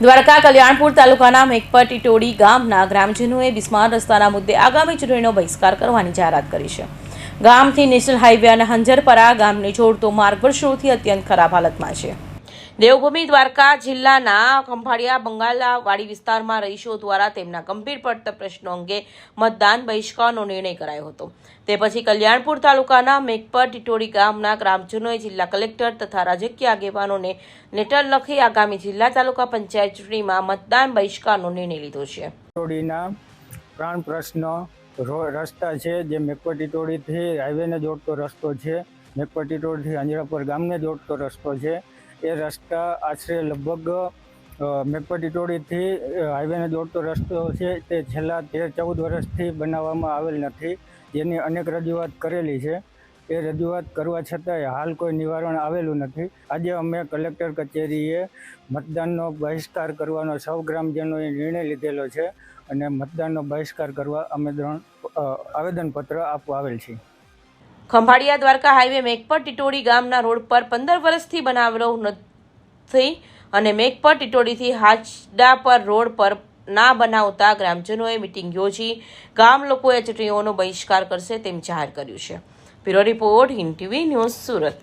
દ્વારકા કલ્યાણપુર તાલુકાના મેઘપર ટીટોડી ગામના ગ્રામજનોએ બિસ્માર રસ્તાના મુદ્દે આગામી ચૂંટણીનો બહિષ્કાર કરવાની જાહેરાત કરી છે. ગામથી નેશનલ હાઈવે અને હંજરપરા ગામને જોડતો માર્ગ વર્ષોથી અત્યંત ખરાબ હાલતમાં છે. દેવભૂમિ દ્વારકા જિલ્લાના ખંભાળિયા બંગાલાવાડી વિસ્તારમાં રહીશો દ્વારા તેમના ગંભીર પડતર પ્રશ્નો અંગે મતદાન બહિષ્કારનો નિર્ણય કરાયો હતો. તે પછી કલ્યાણપુર તાલુકાના મેઘપર ટીટોડી ગામના ગ્રામજનોએ જિલ્લા કલેક્ટર તથા રાજકીય આગેવાનોને લેટર લખી આગામી જિલ્લા તાલુકા પંચાયત ચૂંટણીમાં મતદાન બહિષ્કારનો નિર્ણય લીધો છે. ટીટોડીના પ્રાણ પ્રશ્ન રસ્તા છે, જે મેઘપર ટીટોડીથી હાઈવેને જોડતો રસ્તો છે, મેઘપર ટીટોડીથી અંજરાપર ગામને જોડતો રસ્તો છે. એ રસ્તા આશરે લગભગ મેઘપર ટીટોડીથી હાઈવેને જોડતો રસ્તો છે, તે છેલ્લા 13-14 વર્ષથી બનાવવામાં આવેલ નથી, જેની અનેક રજૂઆત કરેલી છે. એ રજૂઆત કરવા છતાંય હાલ કોઈ નિવારણ આવેલું નથી. આજે અમે કલેક્ટર કચેરીએ મતદાનનો બહિષ્કાર કરવાનો સૌ ગ્રામજનોએ નિર્ણય લીધેલો છે અને મતદાનનો બહિષ્કાર કરવા અમે આવેદનપત્ર આપવા આવેલ છીએ. ખંભાળિયા દ્વારકા હાઈવે મેઘપર ટીટોડી ગામના રોડ પર 15 વર્ષથી બનાવેલો નથી અને મેઘપર ટીટોડીથી હાજડા પર રોડ પર ના બનાવતા ગ્રામજનોએ મિટિંગ યોજી ગામ લોકોએ ચૂંટણીઓનો બહિષ્કાર કરશે તેમ જાહેર કર્યું છે. Bureau report, Hind TV news, Surat.